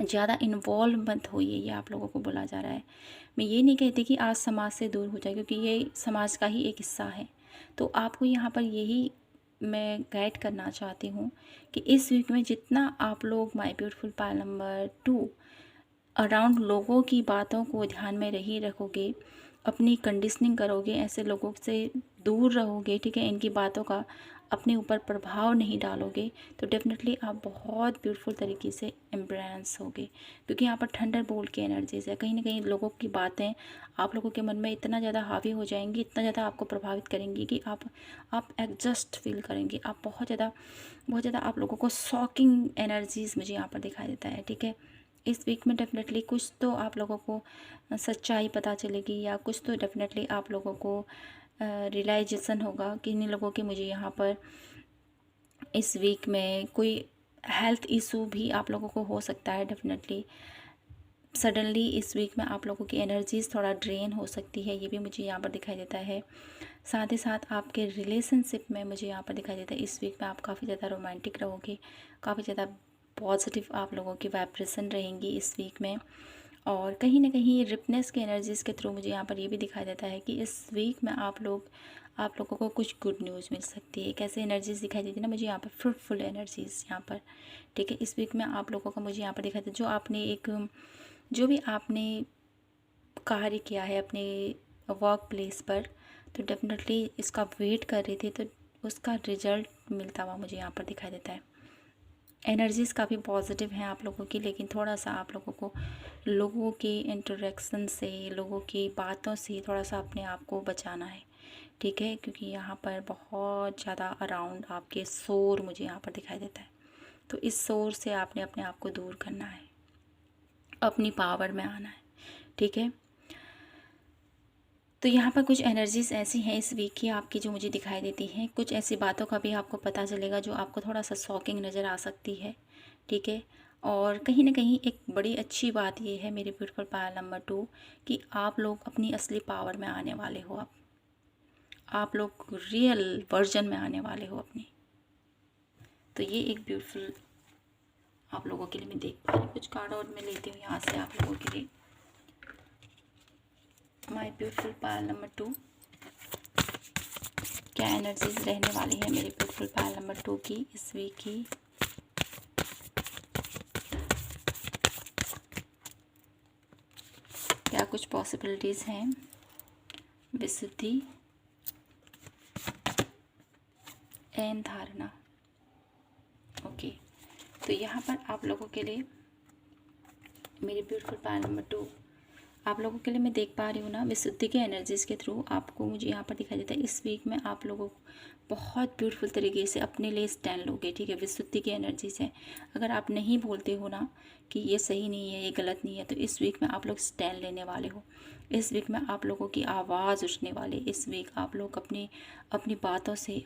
ज़्यादा इन्वॉल्व मत होइए, ये आप लोगों को बोला जा रहा है। मैं ये नहीं कहती कि आज समाज से दूर हो जाए, क्योंकि ये समाज का ही एक हिस्सा है। तो आपको यहाँ पर यही मैं गाइड करना चाहती हूँ कि इस वीक में जितना आप लोग my beautiful pile number 2 around लोगों की बातों को ध्यान में रही रखोगे, अपनी कंडीशनिंग करोगे, ऐसे लोगों से दूर रहोगे, ठीक है, इनकी बातों का अपने ऊपर प्रभाव नहीं डालोगे, तो डेफिनेटली आप बहुत ब्यूटीफुल तरीके से एम्ब्रेंस होगे। क्योंकि यहाँ पर थंडर बोल्ट की एनर्जीज है। कहीं ना कहीं लोगों की बातें आप लोगों के मन में इतना ज़्यादा हावी हो जाएंगी, इतना ज़्यादा आपको प्रभावित करेंगी कि आप एडजस्ट फील करेंगे। आप बहुत ज़्यादा आप लोगों को शॉकिंग एनर्जीज मुझे यहाँ पर दिखाई देता है। ठीक है, इस वीक में डेफिनेटली कुछ तो आप लोगों को सच्चाई पता चलेगी, या कुछ तो डेफिनेटली आप लोगों को रियलाइजेशन होगा कि इन लोगों के, मुझे यहाँ पर इस वीक में कोई हेल्थ इशू भी आप लोगों को हो सकता है। डेफिनेटली सडनली इस वीक में आप लोगों की एनर्जीज थोड़ा ड्रेन हो सकती है, ये भी मुझे यहाँ पर दिखाई देता है। साथ ही साथ आपके रिलेशनशिप में मुझे यहाँ पर दिखाई देता है इस वीक में आप काफ़ी ज़्यादा रोमांटिक रहोगे, काफ़ी ज़्यादा पॉजिटिव आप लोगों की वाइब्रेशन रहेंगी इस वीक में। और कहीं ना कहीं रिपनेस के एनर्जीज़ के थ्रू मुझे यहाँ पर ये भी दिखाई देता है कि इस वीक में आप लोगों को कुछ गुड न्यूज़ मिल सकती है। कैसे एनर्जीज़ दिखाई देती है ना मुझे यहाँ पर, फ्रूटफुल एनर्जीज़ यहाँ पर। ठीक है, इस वीक में आप लोगों का मुझे यहाँ पर दिखाई देता है जो भी आपने कार्य किया है अपने वर्क प्लेस पर, तो डेफिनेटली इसका वेट कर रहे थे, तो उसका रिजल्ट मिलता हुआ मुझे यहाँ पर दिखाई देता है। एनर्जीज़ काफ़ी पॉजिटिव हैं आप लोगों की, लेकिन थोड़ा सा आप लोगों को लोगों के इंटरेक्शन से, लोगों की बातों से थोड़ा सा अपने आप को बचाना है। ठीक है, क्योंकि यहाँ पर बहुत ज़्यादा अराउंड आपके शोर मुझे यहाँ पर दिखाई देता है। तो इस शोर से आपने अपने आप को दूर करना है, अपनी पावर में आना है। ठीक है, तो यहाँ पर कुछ एनर्जीज़ ऐसी हैं इस वीक की आपकी जो मुझे दिखाई देती हैं। कुछ ऐसी बातों का भी आपको पता चलेगा जो आपको थोड़ा सा शॉकिंग नज़र आ सकती है। ठीक है, और कहीं ना कहीं एक बड़ी अच्छी बात ये है मेरे ब्यूटीफुल पायल नंबर 2 कि आप लोग अपनी असली पावर में आने वाले हो। आप लोग रियल वर्जन में आने वाले हो अपनी। तो ये एक ब्यूटीफुल आप लोगों के लिए मैं देख पा रही हूँ। कुछ कार्ड और मैं लेती हूँ यहाँ से आप लोगों के लिए। माय ब्यूटीफुल पायल नंबर 2, क्या एनर्जीज रहने वाली है मेरे ब्यूटीफुल पायल नंबर 2 की इस वीक की। क्या कुछ पॉसिबिलिटीज़ हैं। विशुद्धि एंड धारणा। ओके, तो यहाँ पर आप लोगों के लिए मेरी ब्यूटीफुल पायल नंबर 2, आप लोगों के लिए मैं देख पा रही हूँ ना, विशुद्धि के एनर्जीज़ के थ्रू आपको मुझे यहाँ पर दिखाई देता है इस वीक में आप लोगों को बहुत ब्यूटीफुल तरीके से अपने लिए स्टैंड लोगे, ठीक है। विशुद्धि की एनर्जी से अगर आप नहीं बोलते हो ना कि ये सही नहीं है, ये गलत नहीं है, तो इस वीक में आप लोग स्टैंड लेने वाले हो। इस वीक में आप लोगों की आवाज़ उठने वाली। इस वीक आप लोग अपनी अपनी बातों से,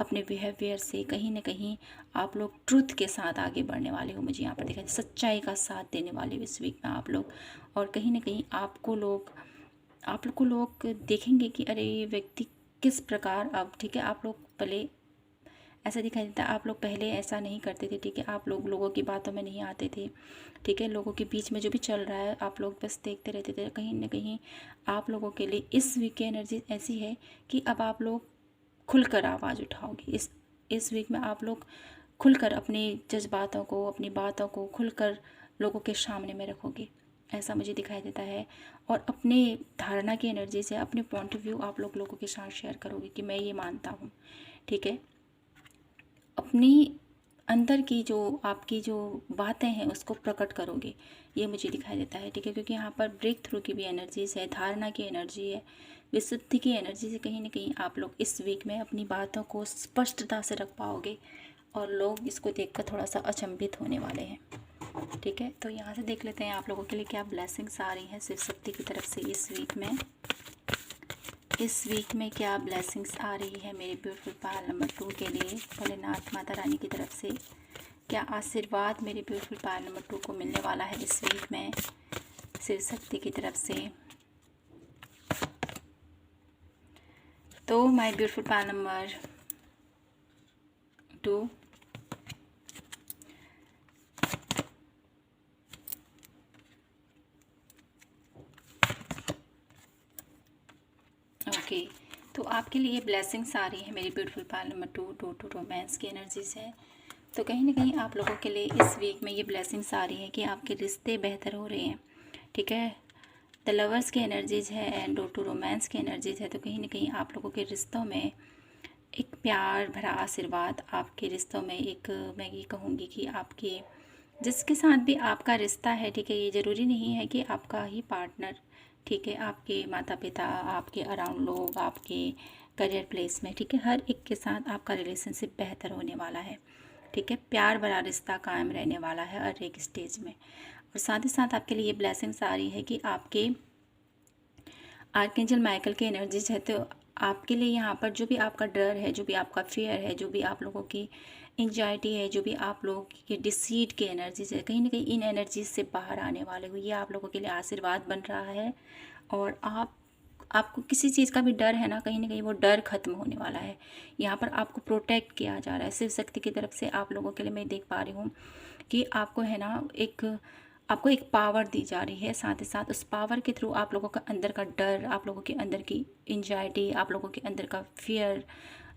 अपने बिहेवियर से कहीं ना कहीं आप लोग ट्रुथ के साथ आगे बढ़ने वाले हो। मुझे यहाँ पर दिखाई सच्चाई का साथ देने वाले हो इस वीक में आप लोग। और कहीं ना कहीं आप लोग को लोग देखेंगे कि अरे ये व्यक्ति किस प्रकार, अब ठीक है, आप लोग पहले ऐसा दिखाई देता है, आप लोग पहले ऐसा नहीं करते थे, ठीक है। आप लोगों की बातों में नहीं आते थे, ठीक है। लोगों के बीच में जो भी चल रहा है आप लोग बस देखते रहते थे। कहीं ना कहीं आप लोगों के लिए इस वीक की एनर्जी ऐसी है कि अब आप लोग खुलकर आवाज़ उठाओगे। इस वीक में आप लोग खुलकर अपने जज्बातों को, अपनी बातों को खुलकर लोगों के सामने में रखोगे, ऐसा मुझे दिखाई देता है। और अपने धारणा की एनर्जी से अपने पॉइंट ऑफ व्यू आप लोगों के साथ शेयर करोगे कि मैं ये मानता हूँ, ठीक है। अपनी अंदर की जो आपकी जो बातें हैं उसको प्रकट करोगे, ये मुझे दिखाई देता है, ठीक है। क्योंकि यहाँ पर ब्रेक थ्रू की भी एनर्जीज है, धारणा की एनर्जी है, विशुद्धि की एनर्जी से कहीं ना कहीं आप लोग इस वीक में अपनी बातों को स्पष्टता से रख पाओगे और लोग इसको देखकर थोड़ा सा अचंभित होने वाले हैं, ठीक है। तो यहाँ से देख लेते हैं आप लोगों के लिए क्या ब्लेसिंग्स आ रही हैं शिव शक्ति की तरफ से इस वीक में। इस वीक में क्या ब्लेसिंग्स आ रही है मेरे ब्यूटीफुल पायल नंबर 2 के लिए भोलेनाथ माता रानी की तरफ से। क्या आशीर्वाद मेरे ब्यूटीफुल पायल नंबर 2 को मिलने वाला है इस वीक में शिव शक्ति की तरफ से। तो my beautiful pile number 2, okay, तो आपके लिए ब्लेसिंग्स आ रही है मेरी beautiful pile number 2 to romance की एनर्जीज है। तो कहीं ना कहीं आप लोगों के लिए इस वीक में ये ब्लेसिंग्स आ रही है कि आपके रिश्ते बेहतर हो रहे हैं, ठीक है। द लवर्स की एनर्जीज है एंड टू रोमांस की एनर्जीज है। तो कहीं ना कहीं आप लोगों के रिश्तों में एक प्यार भरा आशीर्वाद, आपके रिश्तों में एक, मैं ये कहूँगी कि आपके जिसके साथ भी आपका रिश्ता है, ठीक है, ये ज़रूरी नहीं है कि आपका ही पार्टनर, ठीक है, आपके माता पिता, आपके अराउंड लोग, आपके करियर प्लेस में, ठीक है, हर एक के साथ आपका रिलेशनशिप बेहतर होने वाला है, ठीक है। प्यार भरा रिश्ता कायम रहने वाला है हर एक स्टेज में। और साथ ही साथ आपके लिए ब्लेसिंग्स आ रही है कि आपके आर्कएंजल माइकल की एनर्जीज है। तो आपके लिए यहाँ पर जो भी आपका डर है, जो भी आपका फियर है, जो भी आप लोगों की एंजाइटी है, जो भी आप लोगों की डिसीट की एनर्जीज है, कहीं ना कहीं इन एनर्जीज से बाहर आने वाले हो, ये आप लोगों के लिए आशीर्वाद बन रहा है। और आपको किसी चीज़ का भी डर है ना, कहीं ना कहीं वो डर खत्म होने वाला है। यहाँ पर आपको प्रोटेक्ट किया जा रहा है शिव शक्ति की तरफ से। आप लोगों के लिए मैं देख पा रही हूँ कि आपको है ना आपको एक पावर दी जा रही है। साथ ही साथ उस पावर के थ्रू आप लोगों का अंदर का डर, आप लोगों के अंदर की एंजाइटी, आप लोगों के अंदर का फियर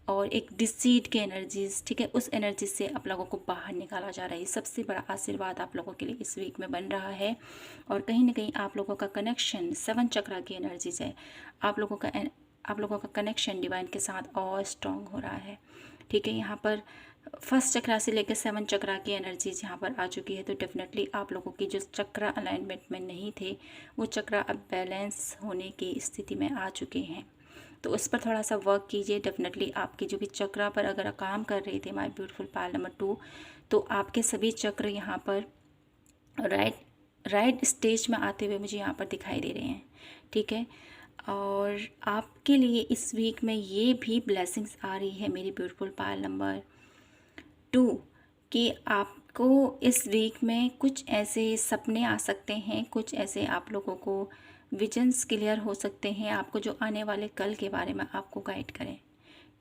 और एक डिसीट के एनर्जीज, ठीक है, उस एनर्जी से आप लोगों को बाहर निकाला जा रहा है। सबसे बड़ा आशीर्वाद आप लोगों के लिए इस वीक में बन रहा है। और कहीं ना कहीं आप लोगों का कनेक्शन 7 चक्रा की एनर्जीज है। आप लोगों का कनेक्शन डिवाइन के साथ और स्ट्रॉन्ग हो रहा है, ठीक है। यहाँ पर फर्स्ट चक्रा से लेकर 7 चक्रा की एनर्जीज यहाँ पर आ चुकी है। तो डेफिनेटली आप लोगों की जो चक्रा अलाइनमेंट में नहीं थे वो चक्रा अब बैलेंस होने की स्थिति में आ चुके हैं। तो उस पर थोड़ा सा वर्क कीजिए। डेफिनेटली आपके जो भी चक्रा पर अगर काम कर रहे थे माय ब्यूटीफुल पायल नंबर 2, तो आपके सभी चक्र यहाँ पर राइट स्टेज में आते हुए मुझे यहाँ पर दिखाई दे रहे हैं, ठीक है। और आपके लिए इस वीक में ये भी ब्लेसिंग्स आ रही है मेरी ब्यूटीफुल पायल नंबर 2 कि आपको इस वीक में कुछ ऐसे सपने आ सकते हैं, कुछ ऐसे आप लोगों को विजन्स क्लियर हो सकते हैं, आपको जो आने वाले कल के बारे में आपको गाइड करें,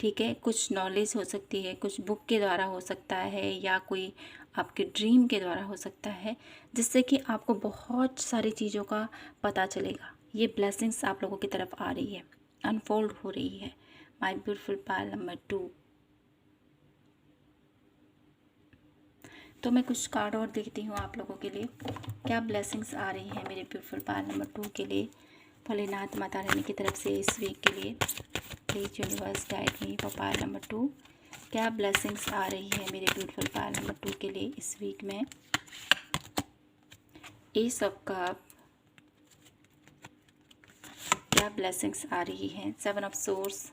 ठीक है। कुछ नॉलेज हो सकती है, कुछ बुक के द्वारा हो सकता है या कोई आपके ड्रीम के द्वारा हो सकता है, जिससे कि आपको बहुत सारी चीज़ों का पता चलेगा। ये ब्लेसिंग्स आप लोगों की तरफ आ रही है, अनफोल्ड हो रही है माय ब्यूटीफुल पायल नंबर 2। तो मैं कुछ कार्ड और देखती हूँ आप लोगों के लिए क्या ब्लेसिंग्स आ रही है मेरे ब्यूटीफुल पायल नंबर 2 के लिए भोलेनाथ माता रानी की तरफ से इस वीक के लिए। Please universe guide me for pile number 2 क्या ब्लेसिंग्स आ रही है मेरे ब्यूटीफुल पायल नंबर 2 के लिए इस वीक में। एस ऑफ कप, क्या ब्लेसिंग्स आ रही हैं। 7 of source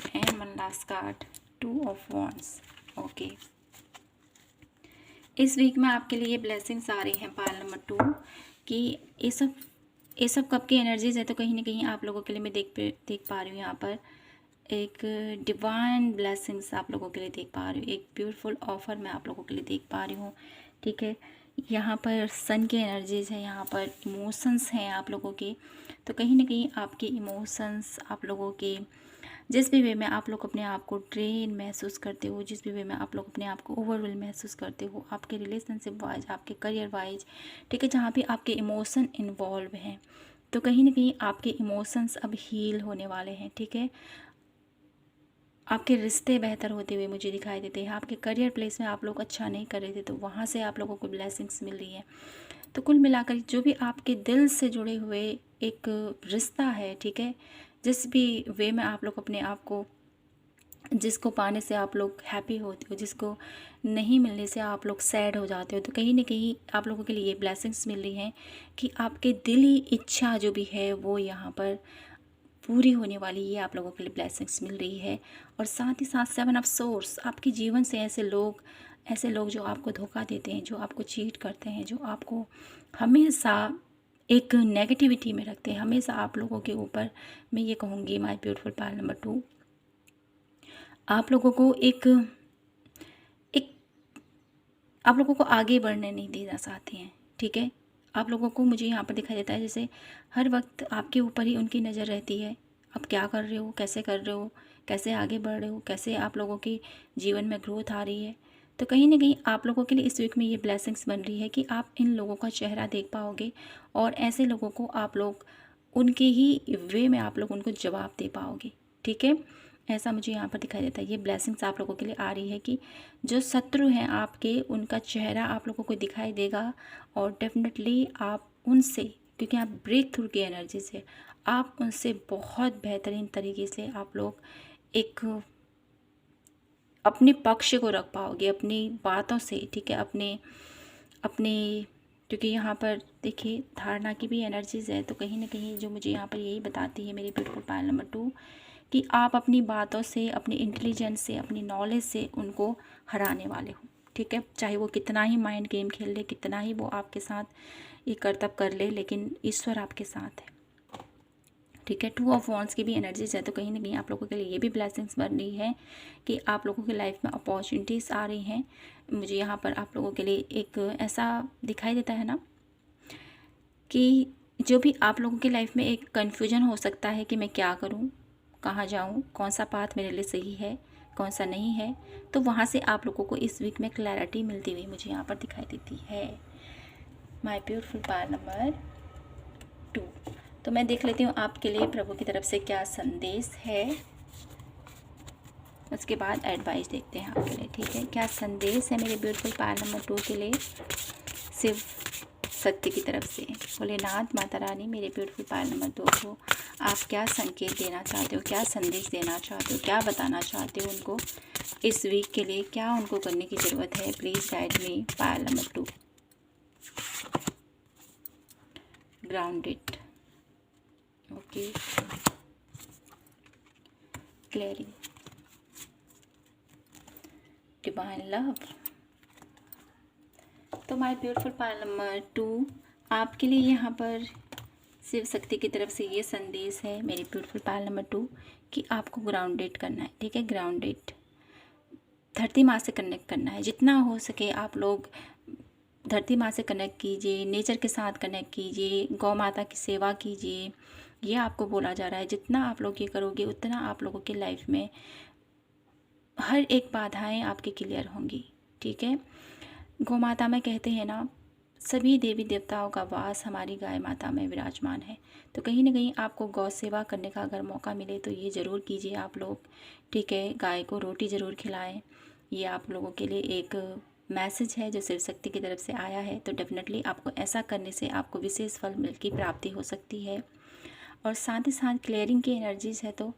and 1 last card, 2 of wands. Okay, इस वीक में आपके लिए ब्लेसिंग्स आ रही हैं पायल नंबर 2 कि ये सब कप की एनर्जीज है। तो कहीं ना कहीं आप लोगों के लिए मैं देख पा रही हूँ यहाँ पर एक डिवाइन ब्लेसिंग्स आप लोगों के लिए देख पा रही हूँ। एक ब्यूटीफुल ऑफर मैं आप लोगों के लिए देख पा रही हूँ। ठीक है, यहाँ पर सन की एनर्जीज है, यहाँ पर इमोशंस हैं आप लोगों के। तो कहीं ना कहीं आपके इमोशंस, आप लोगों के जिस भी वे में आप लोग अपने आप को ड्रेन महसूस करते हो, जिस भी वे में आप लोग अपने आप को ओवरवेल महसूस करते हो, आपके रिलेशनशिप वाइज, आपके करियर वाइज, ठीक है, जहाँ भी आपके इमोशन इन्वॉल्व हैं, तो कहीं ना कहीं आपके इमोशंस अब हील होने वाले हैं। ठीक है, आपके रिश्ते बेहतर होते हुए मुझे दिखाई देते हैं। आपके करियर प्लेस में आप लोग अच्छा नहीं कर रहे थे, तो वहाँ से आप लोगों को ब्लेसिंग्स मिल रही है। तो कुल मिलाकर जो भी आपके दिल से जुड़े हुए एक रिश्ता है, ठीक है, जिस भी वे में आप लोग अपने आप को, जिसको पाने से आप लोग हैप्पी होते हो, जिसको नहीं मिलने से आप लोग सैड हो जाते हो, तो कहीं ना कहीं आप लोगों के लिए ये ब्लेसिंग्स मिल रही हैं कि आपके दिली इच्छा जो भी है वो यहाँ पर पूरी होने वाली, ये आप लोगों के लिए ब्लेसिंग्स मिल रही है। और साथ ही साथ 7 ऑफ सोर्स, आपके जीवन से ऐसे लोग जो आपको धोखा देते हैं, जो आपको चीट करते हैं, जो आपको हमेशा एक नेगेटिविटी में रखते हैं, हमेशा आप लोगों के ऊपर, मैं ये कहूँगी माय ब्यूटीफुल पायल नंबर 2, आप लोगों को एक आप लोगों को आगे बढ़ने नहीं देना चाहते हैं। ठीक है, आप लोगों को मुझे यहाँ पर दिखाई देता है जैसे हर वक्त आपके ऊपर ही उनकी नज़र रहती है। आप क्या कर रहे हो, कैसे कर रहे हो, कैसे आगे बढ़ रहे हो, कैसे आप लोगों के जीवन में ग्रोथ आ रही है। तो कहीं ना कहीं आप लोगों के लिए इस वीक में ये ब्लेसिंग्स बन रही है कि आप इन लोगों का चेहरा देख पाओगे और ऐसे लोगों को आप लोग उनके ही वे में आप लोग उनको जवाब दे पाओगे। ठीक है, ऐसा मुझे यहाँ पर दिखाई देता है। ये ब्लेसिंग्स आप लोगों के लिए आ रही है कि जो शत्रु हैं आपके, उनका चेहरा आप लोगों को दिखाई देगा और डेफिनेटली आप उनसे, क्योंकि आप ब्रेक थ्रू की एनर्जी से, आप उनसे बहुत बेहतरीन तरीके से आप लोग एक अपने पक्ष को रख पाओगे अपनी बातों से। ठीक है, अपने क्योंकि यहाँ पर देखिए धारणा की भी एनर्जीज है। तो कहीं ना कहीं जो मुझे यहाँ पर यही बताती है मेरी ब्यूटीफुल पायल नंबर 2 कि आप अपनी बातों से, अपनी इंटेलिजेंस से, अपनी नॉलेज से उनको हराने वाले हो। ठीक है, चाहे वो कितना ही माइंड गेम खेल ले, कितना ही वो आपके साथ ये करतब कर ले, लेकिन ईश्वर आपके साथ है। ठीक है, 2 ऑफ वॉन्ड्स की भी एनर्जीज है। तो कहीं ना कहीं आप लोगों के लिए ये भी ब्लेसिंग्स बन रही है कि आप लोगों की लाइफ में अपॉर्चुनिटीज़ आ रही हैं। मुझे यहाँ पर आप लोगों के लिए एक ऐसा दिखाई देता है ना कि जो भी आप लोगों की लाइफ में एक कन्फ्यूजन हो सकता है कि मैं क्या करूँ, कहाँ जाऊँ, कौन सा पाथ मेरे लिए सही है, कौन सा नहीं है, तो वहाँ से आप लोगों को इस वीक में क्लैरिटी मिलती हुई मुझे यहाँ पर दिखाई देती है। My beautiful pile number 2। तो मैं देख लेती हूँ आपके लिए प्रभु की तरफ से क्या संदेश है, उसके बाद एडवाइस देखते हैं आपके लिए। ठीक है, क्या संदेश है मेरे ब्यूटीफुल पायल नंबर 2 के लिए शिव शक्ति की तरफ से। भोलेनाथ, माता रानी, मेरे ब्यूटीफुल पायल नंबर 2 को आप क्या संकेत देना चाहते हो, क्या संदेश देना चाहते हो, क्या बताना चाहते हो उनको इस वीक के लिए, क्या उनको करने की ज़रूरत है। Please guide me pile number 2। Grounded, okay, clearing, divine love. तो माय ब्यूटीफुल पायल नंबर 2 आपके लिए यहाँ पर शिव शक्ति की तरफ से ये संदेश है मेरे ब्यूटीफुल पायल नंबर 2 कि आपको ग्राउंडेड करना है। ठीक है, ग्राउंडेड, धरती माँ से कनेक्ट करना है। जितना हो सके आप लोग धरती माँ से कनेक्ट कीजिए, नेचर के साथ कनेक्ट कीजिए, गौ माता की सेवा कीजिए। ये आपको बोला जा रहा है जितना आप लोग ये करोगे उतना आप लोगों की लाइफ में हर एक बाधाएं आपकी क्लियर होंगी। ठीक है, गौ माता में कहते हैं ना, सभी देवी देवताओं का वास हमारी गाय माता में विराजमान है। तो कहीं ना कहीं आपको गौ सेवा करने का अगर मौका मिले तो ये ज़रूर कीजिए आप लोग। ठीक है, गाय को रोटी ज़रूर खिलाएं। ये आप लोगों के लिए एक मैसेज है जो शिव शक्ति की तरफ से आया है। तो डेफिनेटली आपको ऐसा करने से आपको विशेष फल की प्राप्ति हो सकती है। और साथ ही साथ क्लियरिंग की एनर्जीज है। तो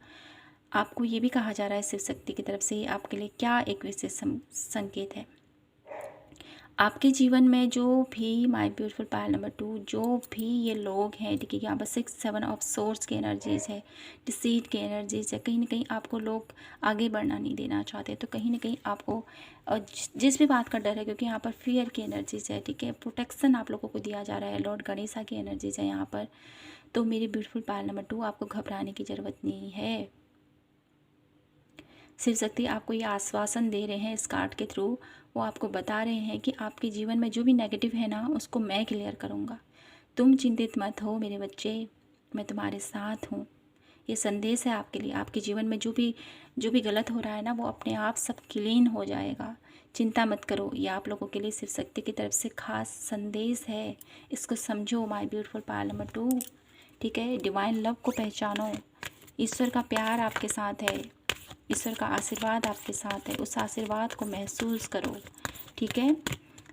आपको ये भी कहा जा रहा है शिव शक्ति की तरफ से आपके लिए क्या एक विशेष संकेत है। आपके जीवन में जो भी माय ब्यूटीफुल पायल नंबर 2 जो भी ये लोग हैं, ठीक है, यहाँ पर 6 7 ऑफ सोर्स की एनर्जीज है, डिसीट की एनर्जीज है। कहीं ना कहीं आपको लोग आगे बढ़ना नहीं देना चाहते, तो कहीं ना कहीं आपको जिस भी बात का डर है, क्योंकि यहाँ पर फियर की एनर्जीज है, ठीक है, प्रोटेक्शन आप लोगों को दिया जा रहा है, लॉर्ड गणेशा की एनर्जीज है यहाँ पर। तो मेरी ब्यूटीफुल पायल नंबर 2, आपको घबराने की ज़रूरत नहीं है। शिव शक्ति आपको ये आश्वासन दे रहे हैं इस कार्ड के थ्रू, वो आपको बता रहे हैं कि आपके जीवन में जो भी नेगेटिव है ना, उसको मैं क्लियर करूँगा। तुम चिंतित मत हो मेरे बच्चे, मैं तुम्हारे साथ हूँ। ये संदेश है आपके लिए। आपके जीवन में जो भी गलत हो रहा है ना, वो अपने आप सब क्लीन हो जाएगा। चिंता मत करो। ये आप लोगों के लिए शिव शक्ति की तरफ से खास संदेश है। इसको समझो माय ब्यूटीफुल पायल नंबर 2, ठीक है। डिवाइन लव को पहचानो। ईश्वर का प्यार आपके साथ है, ईश्वर का आशीर्वाद आपके साथ है, उस आशीर्वाद को महसूस करो, ठीक है।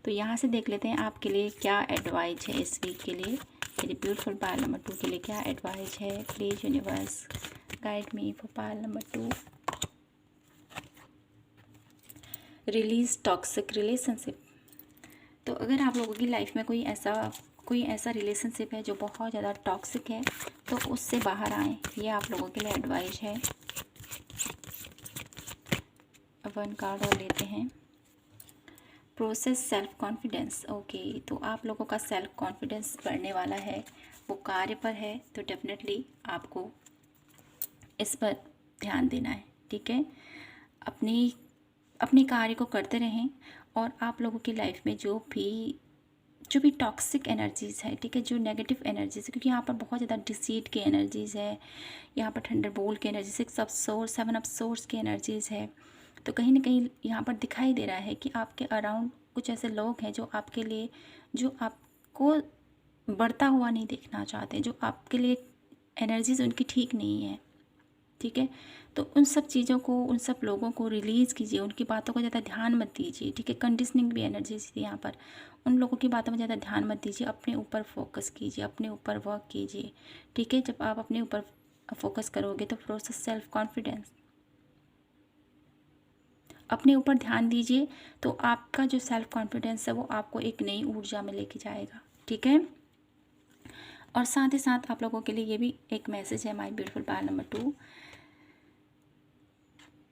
तो यहाँ से देख लेते हैं आपके लिए क्या एडवाइस है इस वीक के लिए। मेरी ब्यूटीफुल पायल नंबर 2 के लिए क्या एडवाइस है। Please universe guide me for pile number 2। Release toxic relationship. तो अगर आप लोगों की लाइफ में कोई ऐसा रिलेशनशिप है जो बहुत ज़्यादा टॉक्सिक है, तो उससे बाहर आएँ, ये आप लोगों के लिए एडवाइस है। वन कार्ड और लेते हैं। Process self confidence. ओके, तो आप लोगों का सेल्फ कॉन्फिडेंस बढ़ने वाला है, वो कार्य पर है, तो डेफिनेटली आपको इस पर ध्यान देना है, ठीक है। अपने कार्य को करते रहें, और आप लोगों की लाइफ में जो भी टॉक्सिक एनर्जीज़ है, ठीक है, जो नेगेटिव एनर्जीज़ है, क्योंकि यहाँ पर बहुत ज़्यादा डिसीट की एनर्जीज़ है, यहाँ पर थंडरबोल्ट की energy, 6 of source 7 of source की एनर्जीज़ है। तो कहीं ना कहीं यहाँ पर दिखाई दे रहा है कि आपके अराउंड कुछ ऐसे लोग हैं जो आपको बढ़ता हुआ नहीं देखना चाहते, जो आपके लिए एनर्जीज उनकी ठीक नहीं है, ठीक है। तो उन सब चीज़ों को, उन सब लोगों को रिलीज़ कीजिए, उनकी बातों को ज़्यादा ध्यान मत दीजिए, ठीक है। कंडीशनिंग भी एनर्जीज थी यहाँ पर, उन लोगों की बातों में ज़्यादा ध्यान मत दीजिए, अपने ऊपर फोकस कीजिए, अपने ऊपर वर्क कीजिए, ठीक है। जब आप अपने ऊपर फोकस करोगे तो प्रोसेस सेल्फ कॉन्फिडेंस, अपने ऊपर ध्यान दीजिए, तो आपका जो सेल्फ कॉन्फिडेंस है वो आपको एक नई ऊर्जा में लेके जाएगा, ठीक है। और साथ ही साथ आप लोगों के लिए ये भी एक मैसेज है माय ब्यूटीफुल पायल नंबर 2।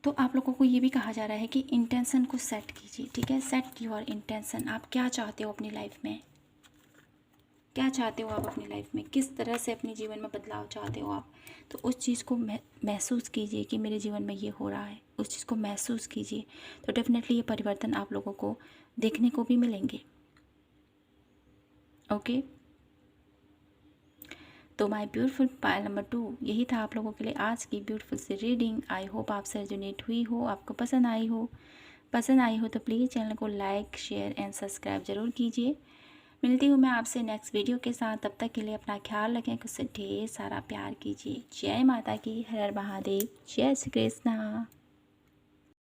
तो आप लोगों को ये भी कहा जा रहा है कि इंटेंशन को सेट कीजिए, ठीक है। Set your intention. आप क्या चाहते हो अपनी लाइफ में, क्या चाहते हो आप अपनी लाइफ में, किस तरह से अपने जीवन में बदलाव चाहते हो आप। तो उस चीज़ को महसूस कीजिए कि मेरे जीवन में ये हो रहा है, उस चीज़ को महसूस कीजिए, तो डेफिनेटली ये परिवर्तन आप लोगों को देखने को भी मिलेंगे, ओके। तो माय ब्यूटीफुल पायल नंबर 2, यही था आप लोगों के लिए आज की ब्यूटीफुल सी रीडिंग। आई होप आपसे रेजोनेट हुई हो, आपको पसंद आई हो तो प्लीज़ चैनल को लाइक शेयर एंड सब्सक्राइब ज़रूर कीजिए। मिलती हूँ मैं आपसे नेक्स्ट वीडियो के साथ। तब तक के लिए अपना ख्याल रखें, खुद से ढेर सारा प्यार कीजिए। जय माता की, हर हर महादेव, जय श्री कृष्णा।